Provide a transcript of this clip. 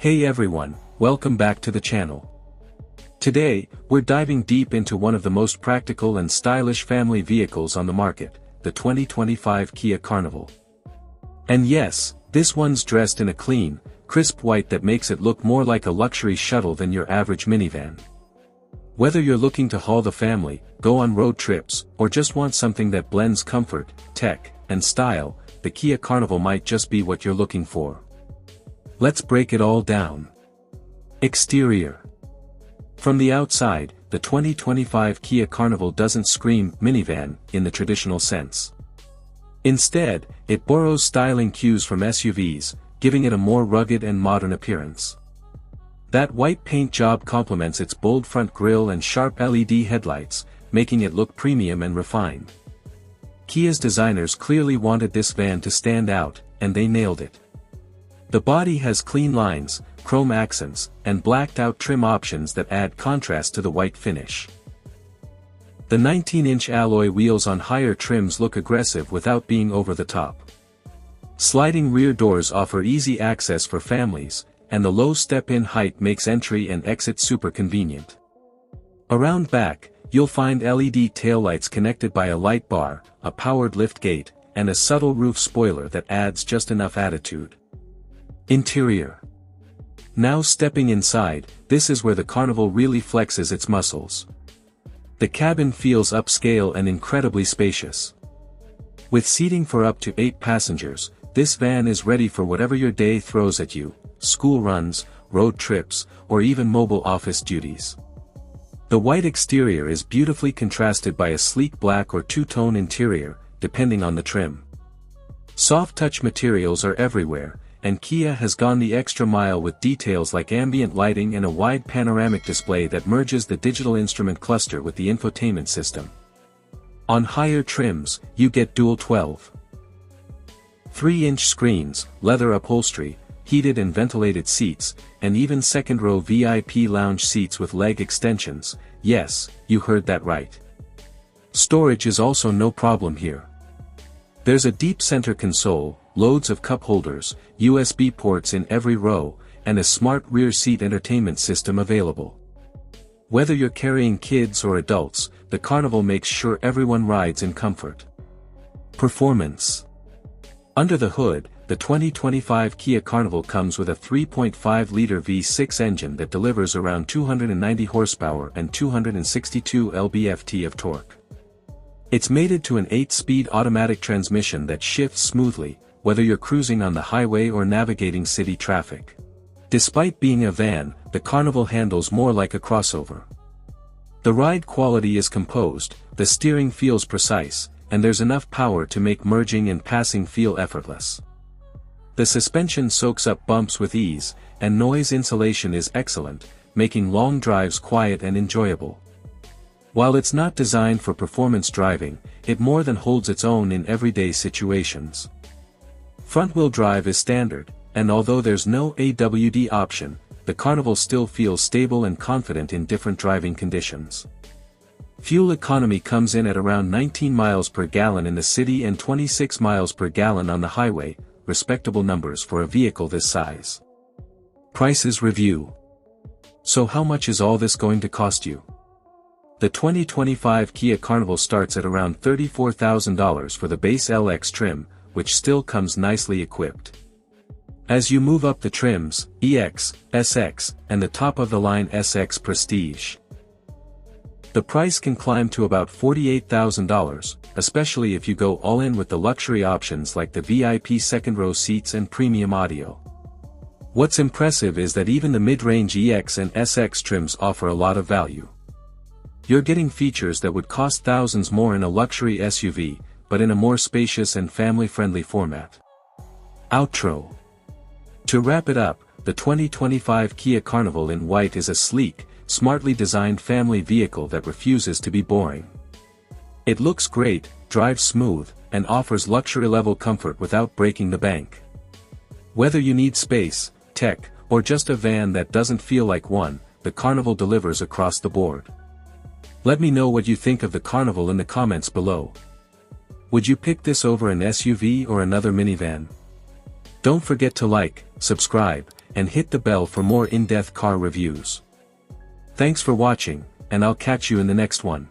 Hey everyone, welcome back to the channel. Today, we're diving deep into one of the most practical and stylish family vehicles on the market, the 2025 Kia Carnival. And yes, this one's dressed in a clean, crisp white that makes it look more like a luxury shuttle than your average minivan. Whether you're looking to haul the family, go on road trips, or just want something that blends comfort, tech, and style, the Kia Carnival might just be what you're looking for. Let's break it all down. Exterior. From the outside, the 2025 Kia Carnival doesn't scream minivan in the traditional sense. Instead, it borrows styling cues from SUVs, giving it a more rugged and modern appearance. That white paint job complements its bold front grille and sharp LED headlights, making it look premium and refined. Kia's designers clearly wanted this van to stand out, and they nailed it. The body has clean lines, chrome accents, and blacked-out trim options that add contrast to the white finish. The 19-inch alloy wheels on higher trims look aggressive without being over the top. Sliding rear doors offer easy access for families, and the low step-in height makes entry and exit super convenient. Around back, you'll find LED taillights connected by a light bar, a powered liftgate, and a subtle roof spoiler that adds just enough attitude. Interior. Now stepping inside, this is where the Carnival really flexes its muscles. The cabin feels upscale and incredibly spacious. With seating for up to 8 passengers, this van is ready for whatever your day throws at you, school runs, road trips, or even mobile office duties. The white exterior is beautifully contrasted by a sleek black or two-tone interior, depending on the trim. Soft touch materials are everywhere, and Kia has gone the extra mile with details like ambient lighting and a wide panoramic display that merges the digital instrument cluster with the infotainment system. On higher trims, you get dual 12.3-inch screens, leather upholstery, heated and ventilated seats, and even second-row VIP lounge seats with leg extensions. Yes, you heard that right. Storage is also no problem here. There's a deep center console, loads of cup holders, USB ports in every row, and a smart rear seat entertainment system available. Whether you're carrying kids or adults, the Carnival makes sure everyone rides in comfort. Performance. Under the hood, the 2025 Kia Carnival comes with a 3.5-liter V6 engine that delivers around 290 horsepower and 262 lb-ft of torque. It's mated to an 8-speed automatic transmission that shifts smoothly, whether you're cruising on the highway or navigating city traffic. Despite being a van, the Carnival handles more like a crossover. The ride quality is composed, the steering feels precise, and there's enough power to make merging and passing feel effortless. The suspension soaks up bumps with ease, and noise insulation is excellent, making long drives quiet and enjoyable. While it's not designed for performance driving, it more than holds its own in everyday situations. Front-wheel drive is standard, and although there's no AWD option, the Carnival still feels stable and confident in different driving conditions. Fuel economy comes in at around 19 miles per gallon in the city and 26 miles per gallon on the highway, respectable numbers for a vehicle this size. Prices review. So how much is all this going to cost you? The 2025 Kia Carnival starts at around $34,000 for the base LX trim, which still comes nicely equipped. As you move up the trims, EX, SX, and the top-of-the-line SX Prestige, the price can climb to about $48,000, especially if you go all in with the luxury options like the VIP second-row seats and premium audio. What's impressive is that even the mid-range EX and SX trims offer a lot of value. You're getting features that would cost thousands more in a luxury SUV, but in a more spacious and family-friendly format. Outro. To wrap it up, the 2025 Kia Carnival in white is a sleek, smartly designed family vehicle that refuses to be boring. It looks great, drives smooth, and offers luxury-level comfort without breaking the bank. Whether you need space, tech, or just a van that doesn't feel like one, the Carnival delivers across the board. Let me know what you think of the Carnival in the comments below. Would you pick this over an SUV or another minivan? Don't forget to like, subscribe, and hit the bell for more in-depth car reviews. Thanks for watching, and I'll catch you in the next one.